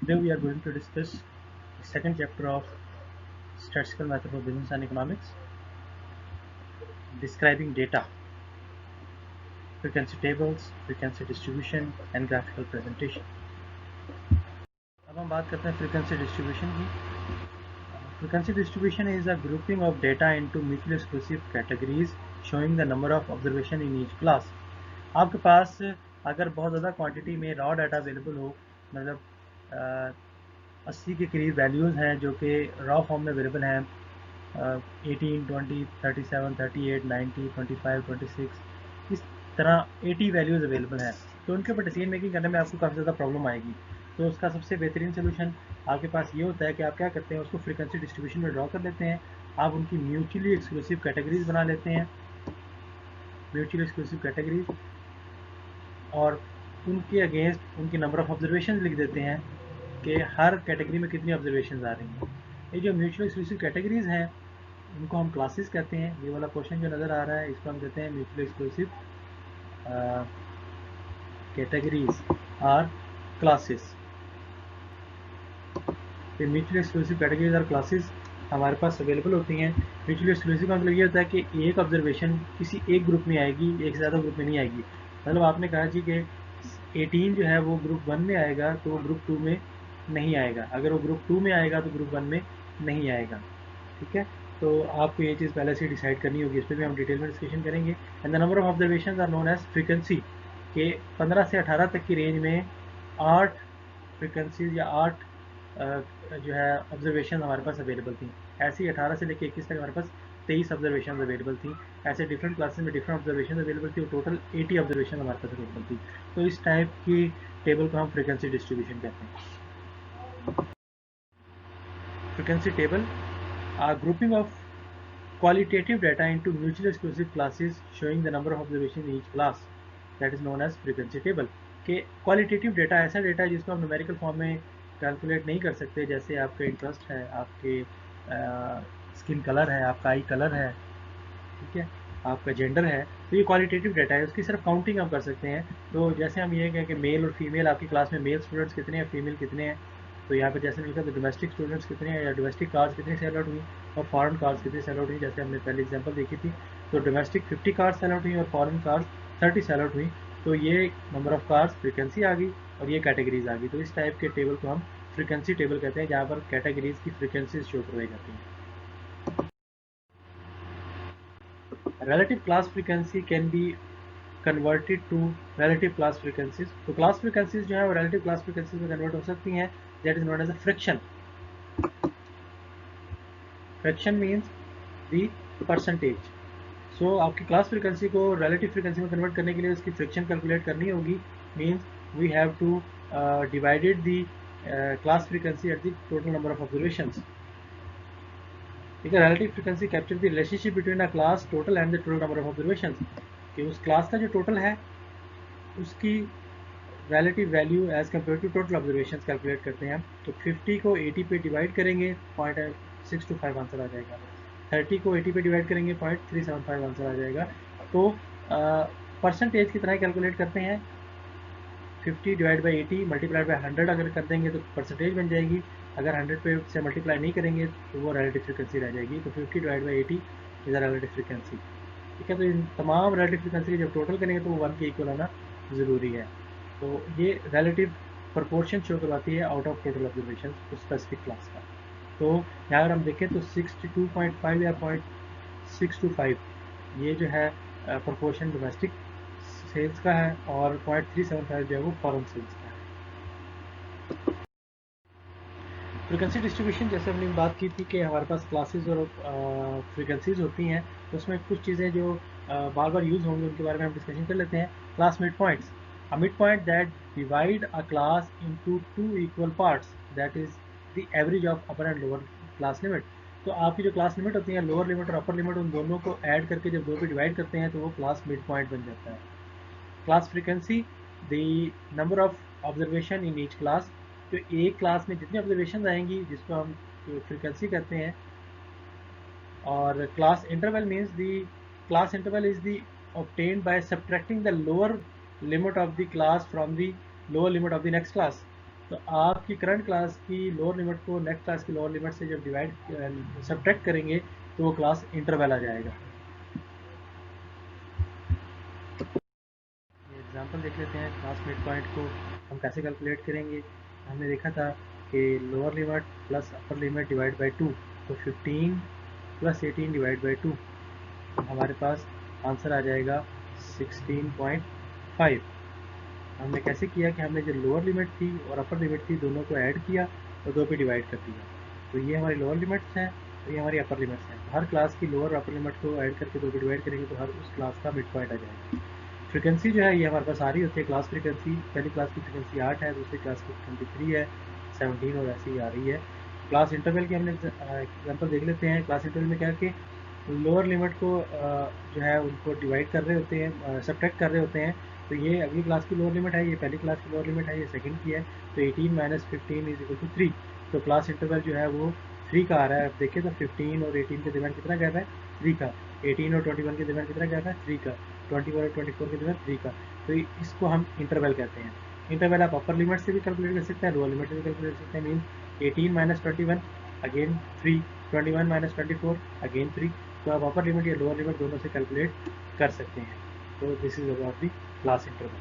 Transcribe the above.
Today we are going to discuss the second chapter of Statistical Method for Business and Economics, describing data, frequency tables, frequency distribution and graphical presentation. अब हम बात करते हैं frequency distribution की. Frequency distribution is a grouping of data into mutually exclusive categories showing the number of observation in each class. आपके पास अगर बहुत ज़्यादा क्वांटिटी में रॉ डाटा अवेलेबल हो, मतलब 80 के करीब वैल्यूज़ हैं जो कि रॉ फॉर्म में अवेलेबल हैं, 18, 20, 37, 38, 90, 25, 26, इस तरह 80 वैल्यूज़ अवेलेबल हैं, तो उनके ऊपर डिसीजन मेकिंग करने में आपको काफ़ी ज़्यादा प्रॉब्लम आएगी. तो उसका सबसे बेहतरीन सोल्यूशन आपके पास ये होता है कि आप क्या करते हैं, उसको फ्रीक्वेंसी डिस्ट्रीब्यूशन में ड्रॉ कर लेते हैं. आप उनकी म्यूचुअली एक्सक्लूसिव कैटेगरीज बना लेते हैं, म्यूचुअली एक्सक्लूसिव कैटेगरीज, और उनके अगेंस्ट उनकी नंबर ऑफ ऑब्जर्वेशन लिख देते हैं कि हर कैटेगरी में कितनी ऑब्जर्वेशन आ रही हैं. ये जो म्यूचुअल एक्सक्लूसिव कैटेगरीज हैं उनको हम क्लासेस कहते हैं. ये वाला पोर्शन जो नज़र आ रहा है इसको हम कहते हैं म्यूचुअल एक्सक्लूसिव कैटेगरीज और क्लासेस. ये म्यूचुअल एक्सक्लूसिव कैटेगरीज और क्लासेस हमारे पास अवेलेबल होती हैं. म्यूचुअल एक्सक्लूसिव का मतलब ये होता है कि एक ऑब्जर्वेशन किसी एक ग्रुप में आएगी, एक से ज़्यादा ग्रुप में नहीं आएगी. मतलब आपने कहा जी कि 18 जो है वो ग्रुप 1 में आएगा तो वो ग्रुप 2 में नहीं आएगा, अगर वो ग्रुप 2 में आएगा तो ग्रुप 1 में नहीं आएगा. ठीक है, तो आपको ये चीज़ पहले से डिसाइड करनी होगी. इस पर भी हम डिटेल में डिस्कशन करेंगे. And the number of observation are known as frequency, के 15 से 18 तक की रेंज में 8 फ्रीक्वेंसीज या 8 जो है ऑब्जर्वेशन हमारे पास अवेलेबल थी. ऐसे ही 18 से लेकर 21 तक हमारे पास 23 ऑब्जर्वेशन अवेलेबल थी. ऐसे डिफरेंट क्लासेस में डिफरेंट ऑब्जर्वेशन अवेलेबल थी और टोटल 80 ऑब्जर्वेशन हमारे पास अवेलेबल थी. तो इस टाइप की टेबल को हम फ्रीक्वेंसी डिस्ट्रीब्यूशन कहते हैं. Frequency table are grouping of qualitative data into mutually exclusive classes showing the number of observations in each class, that is known as frequency table. कि क्वालिटेटिव डाटा ऐसा data है जिसको हम numerical form में calculate नहीं कर सकते, जैसे आपका इंटरेस्ट है, आपके स्किन कलर है, आपका आई कलर है, ठीक है, आपका जेंडर है. तो ये क्वालिटेटिव डाटा है, उसकी सिर्फ काउंटिंग हम कर सकते हैं. तो जैसे हम ये कहें कि मेल और फीमेल, आपकी क्लास में मेल स्टूडेंट्स कितने हैं, फीमेल कितने हैं, तो यहाँ पे जैसे लिखा तो डोमेस्टिक स्टूडेंट्स कितने हैं या डोमेस्टिक कार्ड्स कितनी सेल आउट हुई और फॉरेन कार्ड्स कितनी सेल आउट हुई. जैसे हमने पहले एग्जांपल देखी थी, तो डोमेस्टिक 50 कार्ड्स सेल आउट हुई और फॉरेन कार्ड्स 30 सेल आउट हुई. तो ये नंबर ऑफ कार्ड्स फ्रीक्वेंसी आ गई और ये कैटेगरीज आ गई. तो इस टाइप के टेबल को हम फ्रीक्वेंसी टेबल कहते हैं, जहाँ पर कैटेगरीज की फ्रीक्वेंसीज शो करवाई जाती हैं. Relative class frequency can be converted to relative class frequencies. तो class frequencies जो है वो relative class frequencies में convert हो सकती हैं. That is known as a fraction. Fraction means the percentage. So आपकी class frequency को relative frequency में convert करने के लिए उसकी fraction calculate करनी होगी. Means we have to divided the class frequency at the total number of observations. ठीक है, relative frequency capture the relationship between a class total and the total number of observations. कि उस class का जो total है उसकी relative value as compared to total observations calculate करते हैं. तो 50 को 80 पे डिवाइड करेंगे, 0.625 आंसर आ जाएगा. 30 को 80 पे डिवाइड करेंगे, 0.375 आंसर आ जाएगा. तो परसेंटेज की तरह कैलकुलेट करते हैं. 50 डिवाइड बाई 80 मल्टीप्लाइड बाई 100 अगर कर देंगे तो परसेंटेज बन जाएगी. अगर 100 पे से मल्टीप्लाई नहीं करेंगे तो वो रिलेटिव फ्रीक्वेंसी रह जाएगी. तो 50 divide by 80 is a relative frequency. ठीक है, तो इन तमाम रिलेटिव फ्रीक्वेंसी जब टोटल करेंगे तो वो 1 के इक्वल आना ज़रूरी है. तो ये रिलेटिव प्रोपोर्शन शो करवाती है आउट ऑफ टोटल ऑब्जर्वेशन उस स्पेसिफिक क्लास का. तो यहाँ अगर हम देखें तो 62.5 या 0.625 ये जो है प्रोपोर्शन डोमेस्टिक सेल्स का है और 0.375 जो है वो फॉरेन सेल्स का है. फ्रीक्वेंसी डिस्ट्रीब्यूशन जैसे हमने बात की थी कि हमारे पास क्लासेस और फ्रीक्वेंसीज होती हैं, तो उसमें कुछ चीज़ें जो बार बार यूज़ होंगी उनके बारे में हम डिस्कशन कर लेते हैं. Class mid points, a mid point that divide a class into two equal parts, that is the average of upper and lower class limit. तो आपकी जो क्लास लिमिट होती है, लोअर लिमिट और अपर लिमिट, उन दोनों को ऐड करके जब दो पे डिवाइड करते हैं तो वो क्लास मिड पॉइंट बन जाता है. Class frequency, the number of observation in each class, तो एक क्लास में जितनी ऑब्जर्वेशन आएंगी जिसको हम फ्रीक्वेंसी कहते हैं. और class interval means the class interval is the obtained by subtracting the lower limit of the class from the lower limit of the next class. तो आपकी करंट क्लास की लोअर लिमिट को नेक्स्ट क्लास की lower limit से जब divide subtract करेंगे तो वो क्लास इंटरवल आ जाएगा। ये एग्जांपल देख लेते हैं क्लास मिड पॉइंट को हम कैसे कैलकुलेट करेंगे। हमने देखा था कि lower limit plus upper limit divide by 2, तो 15 प्लस 18 डिवाइड बाई 2 हमारे पास आंसर आ जाएगा 16.5। हमने कैसे किया कि हमने जो लोअर लिमिट थी और अपर लिमिट थी दोनों को ऐड किया और 2 पे डिवाइड कर दिया। तो ये हमारी लोअर लिमिट्स हैं और ये हमारी अपर लिमिट्स हैं। हर क्लास की लोअर और अपर लिमिट को ऐड करके 2 पे डिवाइड करेंगे तो हर उस क्लास का मिड पॉइंट आ जाएगा। फ्रिक्वेंसी जो है ये हमारे पास आ रही होती है क्लास फ्रिक्वेंसी। पहली क्लास की फ्रिक्वेंसी 8 है, दूसरी क्लास की 23 है, 17 और ऐसी ही आ रही है। क्लास इंटरवल की हमने एग्जाम्पल देख लेते हैं। क्लास इंटरवल में क्या कि लोअर लिमिट को जो है उनको डिवाइड कर रहे होते हैं, सब्ट्रैक्ट कर रहे होते हैं। तो ये अगली क्लास की लोअर लिमिट है, ये पहली क्लास की लोअर लिमिट है, ये सेकंड की है। तो 18 माइनस 15 इज इक्वल टू 3। तो क्लास इंटरवल जो है वो 3 का आ रहा है। अब देखिए तो 15 और 18 के दरमियान कितना गैप है, 3 का। 18 और 21 के दरमियान कितना गैप है, 3 का। 21 और 24 के दरमियान 3 का। तो इसको हम इंटरवल कहते हैं। इंटरवल आप अपर लिमिट से भी कैलकुलेट कर सकते हैं, लोअर लिमिट से भी कैलकुलेट कर सकते हैं। Means 18 minus 21 again 3, 21 minus 24 again 3। तो आप अपर लिमिट या लोअर लिमिट दोनों से कैलकुलेट कर सकते हैं। तो this is about the class interval.